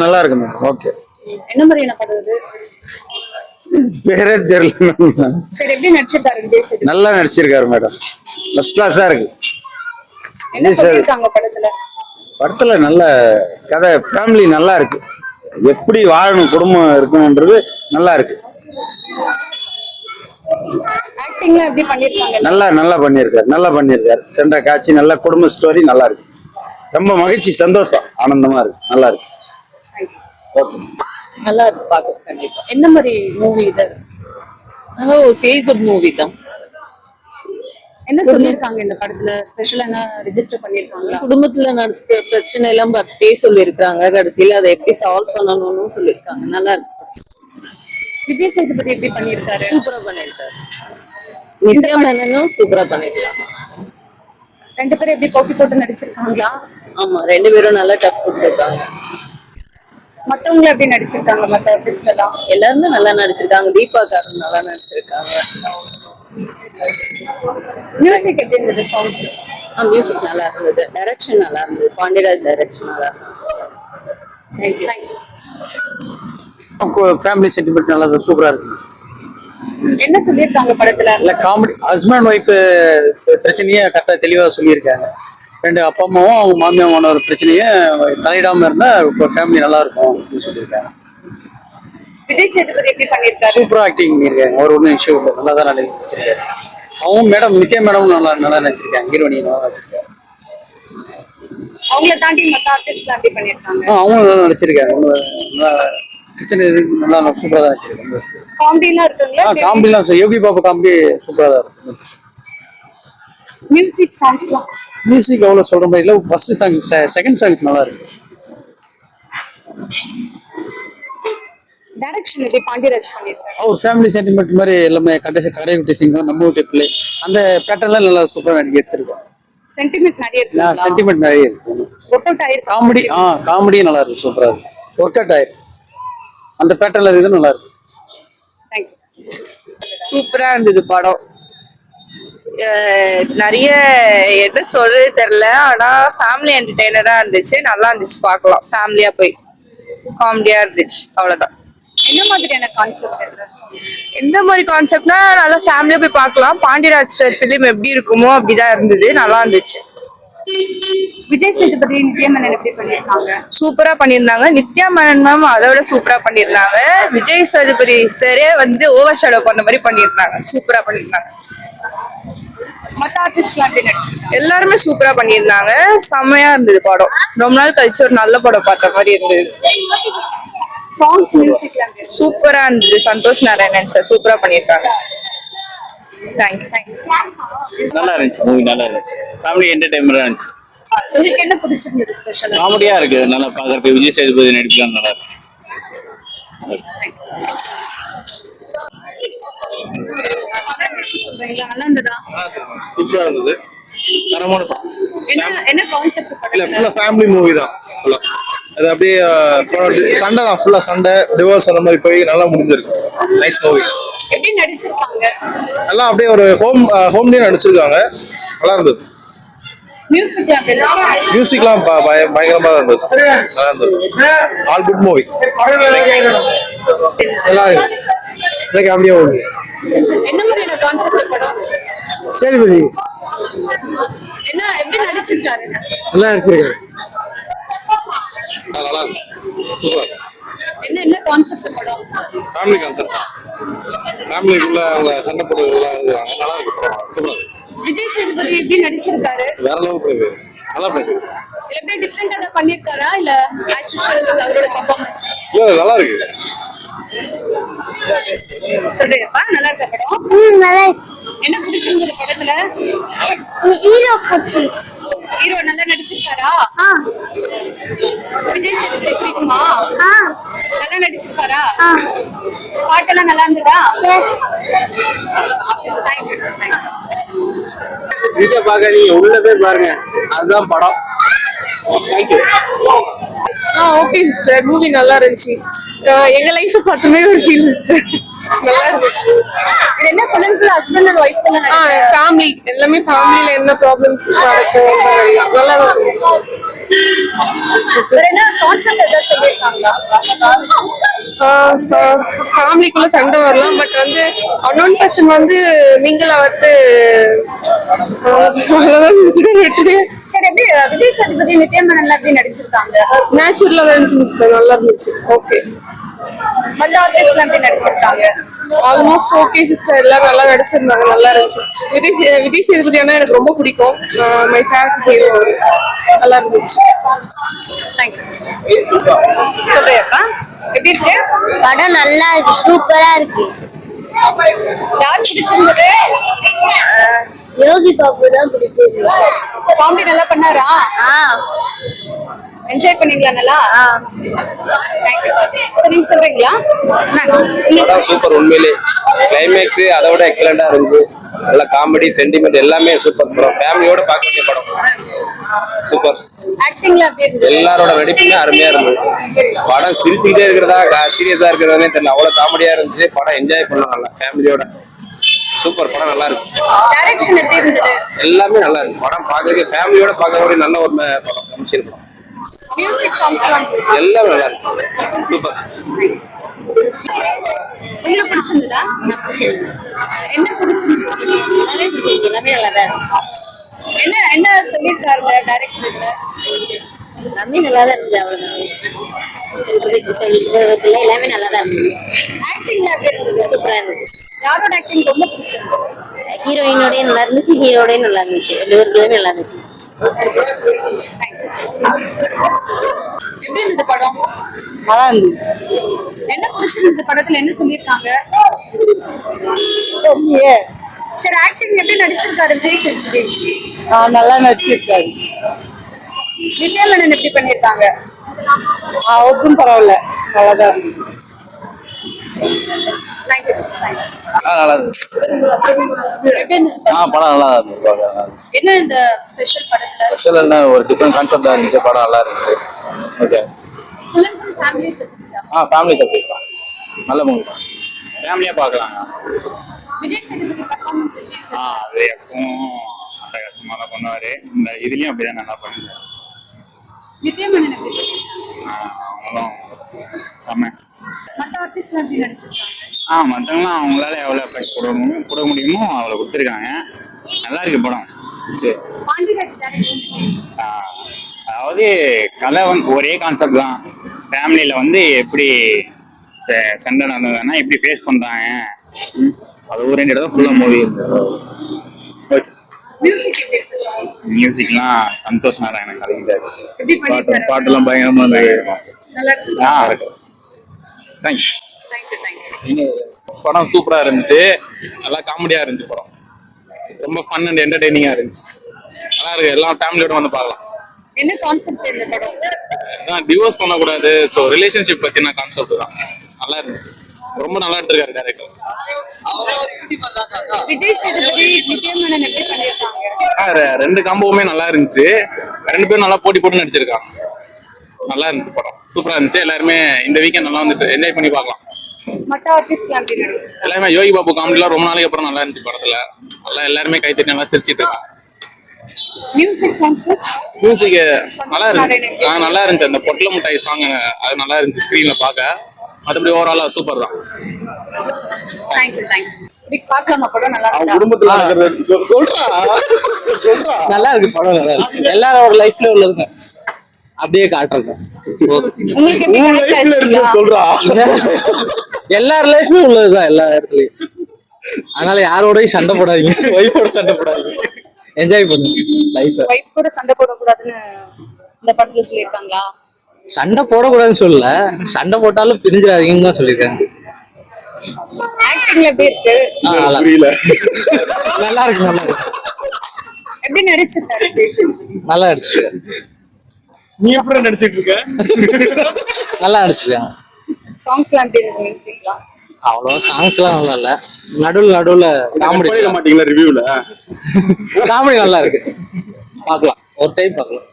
நல்லா இருக்கு madam. Okay. என்ன மாதிரியான படம் இது? பேரே தெரியல. சரி, எப்படி நடிச்சிருக்காரு விஜய் சேதுபதி? நல்லா நடிச்சிருக்காரு மேடம். ஃபர்ஸ்ட் கிளாஸா இருக்கு. என்ன சொல்லிருக்காங்க படத்துல? படத்துல நல்ல கதை, ஃபேமிலி நல்லா இருக்கு. எப்படி வாழணும், குடும்பம் இருக்கணும்ன்றது நல்லா இருக்கு. ஆக்டிங்ல எப்படி பண்ணிருக்காங்க? நல்லா பண்ணிருக்காரு. சண்டை காட்சி, நல்ல குடும்ப ஸ்டோரி நல்லா இருக்கு. ரொம்ப மகிழ்ச்சி, சந்தோஷம், ஆனந்தமா இருக்கு. நல்லா இருக்கு. ஓகே. நல்லா இருக்கு பாக்க. கண்டிப்பா. என்ன மாதிரி மூவி இது? ஒரு ஃபீல் குட் மூவி தான். என்ன சொல்லிருக்காங்க இந்த படத்துல? ஸ்பெஷலா என்ன ரெஜிஸ்டர் பண்ணிருக்காங்களா? குடும்பத்துல நடக்கிற பிரச்சனை எல்லாம் பத்தி சொல்லிருக்காங்க. கடைசியில அதை எப்படி சால்வ் பண்ணணும்னு சொல்லிருக்காங்க. நல்லா இருக்கு. விஜய் சேதுபதி எப்படி பண்ணிருக்காரு? சூப்பரா பண்ணிருக்காரு. நித்யா மேனனும் சூப்பரா பண்ணிருக்காங்க. ரெண்டு பேரும் எப்படி போட்டி போட்டு நடிச்சிருக்காங்களா? ஆமா, ரெண்டு பேரும் நல்லா டஃப் கொடுத்துருக்காங்க. மத்தவங்க எப்படி நடிச்சிருக்காங்க? மத்த ஆர்டிஸ்ட் எல்லாம் எல்லாருமே நல்லா நடிச்சிருக்காங்க. தீபா காரன் நல்லா நடிச்சிருக்காங்க. மியூசிக் எப்படி இருந்தது? சாங்ஸ்? மியூசிக் நல்லா இருந்தது. டைரக்ஷன் நல்லா இருந்தது. பாண்டியராஜ் டைரக்ஷன் நல்லா இருந்தது. ஃபேமிலி சென்டிமெண்ட் நல்லா சூப்பரா இருக்கு. என்ன சொல்லிருக்காங்க படத்துல? இல்ல காமெடி, ஹஸ்பண்ட் ஒய்ஃப் பிரச்சனையே கரெக்டா தெளிவா சொல்லியிருக்காங்க. ரெண்டு அப்பா அம்மாவும் அவங்க மாமியாமான ஒரு பிரச்சனையே தலையிடாம இருந்தா ஃபேமிலி நல்லா இருக்கும் அப்படின்னு சொல்லியிருக்காங்க. விஜய் சேதுபதி எப்படி பண்ணிருக்காரு? சூப்பரா ஆக்டிங் பண்ணியிருக்காங்க. ஒரு ஒன்றும் இஷ்யூ இல்லை, நல்லா தான் நடிச்சிருக்காரு. அவங்க மேடம் நித்யா மேடம் நல்லா நடிச்சிருக்காங்க. ஹீரோயினி நல்லா நடிச்சிருக்காங்க. அவங்கள தாண்டி மத்த ஆர்டிஸ்ட் எப்படி பண்ணிருக்காங்க? அவங்க நல்லா நடிச்சிருக்காங்க. பிரச்சனை நல்லா சூப்பரா தான் நடிச்சிருக்காங்க. காமெடிலாம் இருக்குங்களா? காமெடிலாம் யோகி பாபா காமெடி சூப்பரா தான் இருக்கு. மியூசிக் சாங்ஸ்லாம்? மியூசிக் அவ்வளவு சொல்ற மாதிரி இல்ல. ஃபர்ஸ்ட் சாங், செகண்ட் சாங் நல்லா இருக்கு. டைரக்ஷன் எப்படி பாண்டியராஜ் பண்ணிருக்காரு? ஒரு ஃபேமிலி சென்டிமெண்ட் மாதிரி எல்லாமே கடை குட்டி சிங்கம், நம்ம வீட்டு பிள்ளை, அந்த பேட்டர்ன்லாம் நல்லா சூப்பரா எடுத்திருக்கோம். சென்டிமெண்ட் நிறைய இருக்கு. சென்டிமெண்ட் நிறைய இருக்கு. ஒர்க் அவுட் ஆயிருக்கு. காமெடியும் நல்லா இருக்கு. சூப்பரா இருக்கு. ஒர்க் அவுட் ஆயிருக்கு. அந்த பேட்டர்ன்ல இருக்குது, நல்லா இருக்கு. சூப்பரா இருந்தது படம். நிறைய என்ன சொல்றது தெரியல. ஆனா ஃபேமிலி என்டர்டெய்னரா இருந்துச்சு. நல்லா இருந்துச்சு, பார்க்கலாம். ஃபேமிலியா போய் காமெடியா இருந்துச்சு. அவ்வளவுதான். என்ன மாதிரியான கான்செப்ட்? எந்த மாதிரி கான்செப்ட்னா நல்லா ஃபேமிலியா போய் பார்க்கலாம். பாண்டியராஜ் சார் ஃபிலிம் எப்படி இருக்குமோ அப்படிதான் இருந்தது. நல்லா இருந்துச்சு. விஜய் சேதுபதி நித்யா மேனன் எப்படி பண்ணிருக்காங்க? சூப்பரா பண்ணியிருந்தாங்க. நித்யா மேனன் மேம் அதோட சூப்பரா பண்ணியிருந்தாங்க. விஜய் சேதுபதி சாரே ஓவர் ஷேடோ பண்ண மாதிரி பண்ணியிருந்தாங்க. சூப்பரா பண்ணியிருந்தாங்க. மத்த ஆர்டிஸ்ட்லாம் எப்படி நடிச்சிருக்காங்க? எல்லாருமே சூப்பரா பண்ணியிருந்தாங்க. செம்மையா இருந்தது படம். ரொம்ப நாள் கழிச்சு ஒரு நல்ல படம் பார்த்த மாதிரி இருந்தது. சாங்ஸ், மியூசிக்லாம் சூப்பரா இருந்தது. சந்தோஷ் நாராயணன் சார் சூப்பரா பண்ணியிருக்காங்க. தேங்க்யூ. நல்லா இருந்துச்சு. மூவி நல்லா இருந்துச்சு. ஃபேமிலி என்டர்டைன்மெண்டா இருந்துச்சு. உங்களுக்கு என்ன பிடிச்சிருந்தது ஸ்பெஷலா? காமெடியா இருக்கு. நல்லா பார்க்கறதுக்கு விஜய் சேதுபதி நடிக்கலாம் நல்லா இருக்கு. நல்லா இருந்ததா? சூப்பரா இருந்தது. தரமான படம். என்ன கான்செப்ட் படம்? இல்ல, ஃபுல்லா ஃபேமிலி மூவி தான். ஃபுல்லா அது அப்படியே சண்டை தான். ஃபுல்லா சண்டை, டிவோர்ஸ் அந்த மாதிரி போய் நல்லா முடிஞ்சிருக்கு. Nice movie. எப்படி நடிச்சிருக்காங்க? நல்லா அப்படியே ஒரு ஹோம்லயே நடிச்சிருக்காங்க. நல்லா இருந்தது. மியூசிக்லாம் பயங்கரமா தான் இருந்தது. நல்லா இருந்தது. All good movie. நல்லா இருக்கு. அப்படியே ஓடுது. என்ன மாதிரியான கான்செப்ட் படம்? சேதுபதி என்ன எப்படி நடிச்சிருக்காரு? நல்லா நடிச்சிருக்காரு. நல்லா இருக்கு. சூப்பர். என்ன கான்செப்ட் படம்? Family concept. ஃபேமிலிக்குள்ள அவங்க சண்டை போடுறதுலாம் இருக்காங்க. நல்லா இருக்கு. சூப்பர். விஜய் சேதுபதி எப்படி நடிச்சிருக்காரு? வேற லெவல் பண்ணிருக்காரு. நல்லா பண்ணிருக்காரு. எப்படி டிஃபரெண்டா தான் பண்ணிருக்காரா இல்ல ஆஸ் யூசுவல் அவரோட பெர்ஃபார்மன்ஸ்? இல்ல, நல்லா இருக்கு. சொல்றேப்பா, நல்லா இருக்க படம்? நல்லா இருக்கு. என்ன பிடிச்சிருந்தது படத்துல? ஹீரோ பிடிச்சி. ஹீரோ நல்லா நடிச்சிருக்காரா? விஜய் சேதுபதி பிடிக்குமா? நல்லா நடிச்சிருக்காரா? பாட்டெல்லாம் நல்லா இருந்ததா? எஸ். வீட்டை பாக்காதீங்க, உள்ள போய் பாருங்க. அதுதான் படம். ஓகே சிஸ்டர், மூவி நல்லா இருந்துச்சு. எங்க லைஃப் பார்த்த மாதிரி ஒரு ஃபீல் சிஸ்டர். நல்லா இருந்துச்சு. இது என்ன படம்? ஹஸ்பண்ட் அண்ட் ஒய்ஃப் ஃபேமிலி எல்லாமே, ஃபேமிலில என்ன ப்ராப்ளம்ஸ் நடக்கும் நல்லா இருந்துச்சு. வேற என்ன கான்செப்ட் ஏதாவது சொல்லியிருக்காங்களா? ஃபேமிலிக்குள்ள சண்டை வரலாம், பட் வந்து அன்னோன் பர்சன் வந்து மிங்கிள் ஆகிறது சரி, எப்படி விஜய் சேதுபதி நித்யமேனன் எப்படி நடிச்சிருக்காங்க? நேச்சுரலா தான் இருந்துச்சு, நல்லா இருந்துச்சு. ஓகே. மற்ற ஆர்டிஸ்ட்லாம் எப்படி நடிச்சிருக்காங்க? ஆல்மோஸ்ட் ஓகே சிஸ்டர், எல்லாம் நல்லா நடிச்சிருந்தாங்க, நல்லா இருந்துச்சு. விஜய் சேதுபதி அண்ணா எனக்கு ரொம்ப பிடிக்கும், மை ஃபேவரட் ஹீரோ. நல்லா இருந்துச்சு. தேங்க்யூ. சொல்றியாப்பா, எப்படி இருக்கு படம்? நல்லா இருக்கு, சூப்பரா இருக்கு. யார் பிடிச்சிருந்தது? யோகி பாபு தான் பிடிச்சது. காமெடி நல்லா பண்ணாரா? என்ஜாய் பண்ணீங்களா நல்லா? தேங்க்யூ. நீங்க சொல்றீங்களா? படம் சூப்பர், உண்மையிலே கிளைமேக்ஸ் அதை விட எக்ஸலண்டா இருந்துச்சு. நல்ல காமெடி, சென்டிமெண்ட் எல்லாமே சூப்பர். படம் ஃபேமிலியோட பார்க்க வேண்டிய படம். சூப்பர். ஆக்டிங்ல எப்படி இருந்தது? எல்லாரோட வெடிப்புமே அருமையா இருந்தது. படம் சிரிச்சுக்கிட்டே இருக்கிறதா சீரியஸா இருக்கிறதே தெரியல, அவ்வளவு காமெடியா இருந்துச்சு. படம் என்ஜாய் பண்ணலாம் நல்லா ஃபேமிலியோட. சூப்பர், படம் நல்லா இருக்கு. டைரக்ஷன் எப்படி இருந்தது? எல்லாமே நல்லா இருக்கு. படம் பார்க்கறதுக்கு ஃபேமிலியோட பார்க்கக்கூடிய நல்ல ஒரு படம், கமர்ஷியல் படம். மியூசிக் சாங்ஸ் எல்லாமே நல்லா இருந்துச்சு. சூப்பர். உங்களுக்கு பிடிச்சிருந்ததா? என்ன பிடிச்சிருந்தது? எல்லாமே நல்லா தான் இருக்கு. என்ன சொல்லியிருக்காருங்க டைரக்டர்ல? எல்லாமே நல்லா தான் இருக்குது. அவ்வளவுதான் சொல்லிட்டு எல்லாமே நல்லா தான் இருந்தது. ஆக்டிங்ல எப்படி இருந்தது? சூப்பரா இருந்தது. யாரோட ஆக்டிங் ரொம்ப பிடிச்சிருந்தது? ஹீரோயினோடய நல்லா இருந்துச்சு, ஹீரோடய நல்லா இருந்துச்சு, ரெண்டு பேருக்குமே நல்லா இருந்துச்சு. எப்படி இருந்தது படம்? நல்லா இருந்துச்சு. என்ன பிடிச்சிருந்தது படத்துல? என்ன சொல்லியிருக்காங்க? சரி, ஆக்டிங் எப்படி நடிச்சிருக்காரு விஜய் சேதுபதி? நல்லா நடிச்சிருக்காரு. நித்யமேனன் எப்படி பண்ணிருக்காங்க? அவருக்கும் பரவாயில்ல, நல்லாதான் இருக்கு. தேங்க்யூ. நல்லா இருந்துச்சு. எப்படி இருந்தது? படம் நல்லா இருந்துச்சு. என்ன இந்த ஸ்பெஷல் படத்துல? ஸ்பெஷல் என்ன, ஒரு டிஃப்ரெண்ட் கான்செப்டா இருந்துச்சு. படம் நல்லா இருந்துச்சு. Okay. Full and full family செட்டில்டா? ஃபேமிலி சப்ஜெக்ட் தான், நல்ல மூவி தான். ஃபேமிலியா பார்க்கலாம். விஜய் சேதுபதி பர்ஃபார்மன்ஸ் எப்படி இருக்கு? அது எப்பவும் அட்டகாசமா தான் பண்ணுவாரு. இந்த இதுலயும் அப்படிதான் நல்லா பண்ணுவாரு. நித்யமேனன் எப்படி பண்ணிருக்காங்க? அவங்களும் செம்ம. மற்ற ஆர்டிஸ்ட்லாம் எப்படி நடிச்சிருக்காங்க? மற்றவங்களாம் அவங்களால எவ்வளோ எஃபெக்ட் கொடுக்க முடியுமோ அவ்வளோ கொடுத்துருக்காங்க. நல்லா இருக்கு படம். சரி. பாண்டிராஜ் டைரக்ஷன் அதாவது கதை ஒரே கான்செப்ட் தான். ஃபேமிலியில் வந்து எப்படி சண்டை நடந்ததுன்னா எப்படி ஃபேஸ் பண்ணுறாங்க, அது ஒரு 2 இடத்துல ஃபுல்லாக மூவி இருந்தது. மியூசிக் எப்படி இருக்கு? மியூசிக்லாம் சந்தோஷ் நாராயணன் கலைஞர். எப்படி பண்ணிருக்காரு? பாட்டுலாம் பயங்கரமா இருந்தது. நல்லா இருக்கு. இருக்கு. தேங்க்ஸ். தேங்க்யூ. படம் சூப்பரா இருந்துச்சு. நல்லா காமெடியா இருந்துச்சு படம். ரொம்ப ஃபன் அண்ட் என்டர்டெய்னிங்கா இருந்துச்சு. நல்லா இருக்கு. எல்லாம் ஃபேமிலியோட வந்து பார்க்கலாம். என்ன கான்செப்ட் இந்த படம்? டிவோர்ஸ் பண்ணக்கூடாது, ஸோ ரிலேஷன்ஷிப் பத்தின கான்செப்ட் தான். நல்லா இருந்துச்சு. ரொம்ப நல்லா எடுத்திருக்காரு டேரக்டர். விஜய் சேதுபதி நித்யமேனன் எப்படி பண்ணிருக்காங்க? 2 காம்போவுமே நல்லா இருந்துச்சு. 2 பேரும் நல்லா போட்டி போட்டு நடிச்சிருக்காங்க. நல்லா இருந்துச்சு படம். சூப்பரா இருந்துச்சு. எல்லாருமே இந்த வீக்கெண்ட் நல்லா வந்து என்ஜாய் பண்ணி பார்க்கலாம். மற்ற ஆர்டிஸ்ட்லாம் எப்படி நடிச்சிருக்காங்க? எல்லாருமே யோகி பாபு காமெடிலாம் ரொம்ப நாளைக்கு அப்புறம் நல்லா இருந்துச்சு படத்துல. நல்லா எல்லாருமே கைத்தட்டி நல்லா சிரிச்சிட்டு இருக்காங்க. மியூசிக் சாங்ஸ் மியூசிக் நல்லா இருந்துச்சு. நல்லா இருந்துச்சு. அந்த பொட்டல முட்டாய் சாங் அது நல்லா இருந்துச்சு ஸ்கிரீன்ல பார்க்க. மற்றபடி ஓவராலா சூப்பர் தான். தேங்க்யூ. இப்படி பார்க்கலாமா படம்? நல்லா இருக்கா? குடும்பத்துல நடக்கிறது சொல்றா நல்லா இருக்கு படம், நல்லா இருக்கு. எல்லாரோட லைஃப்ல உள்ளதுங்க அப்படியே காட்டுறது. உங்களுக்கு எப்படி லைஃப்ல சொல்றா எல்லார் லைஃப்லயும் உள்ளதுதான் எல்லா இடத்துலயும். அதனால யாரோடயும் சண்டை போடாதீங்க, ஒய்ஃபோட சண்டை போடாதீங்க, என்ஜாய் பண்ணுங்க லைஃப். வைஃப் கூட சண்டை போடக்கூடாதுன்னு இந்த படத்துல சொல்லியிருக்காங்களா? சண்டை போடக்கூடாதுன்னு சொல்லல, சண்டை போட்டாலும் பிரிஞ்சிடாதீங்கன்னு தான் சொல்லியிருக்காங்க. ஆக்டிங்ல எப்படி இருக்கு? புரியல. நல்லா இருக்கு, நல்லா இருக்கு. எப்படி நடிச்சிருக்காரு விஜய் சேதுபதி? நல்லா அடிச்சு. நீ எப்படி நடிச்சிட்டு இருக்க? நல்லா அடிச்சிருக்காங்க. சாங்ஸ்லாம் எப்படி இருக்கு? மியூசிக்லாம் அவ்வளோ சாங்ஸ் எல்லாம் நல்லா இல்ல. நடுவுல காமெடி மாட்டீங்களா ரிவ்யூல? காமெடி நல்லா இருக்கு, பார்க்கலாம், ஒரு டைம் பார்க்கலாம்.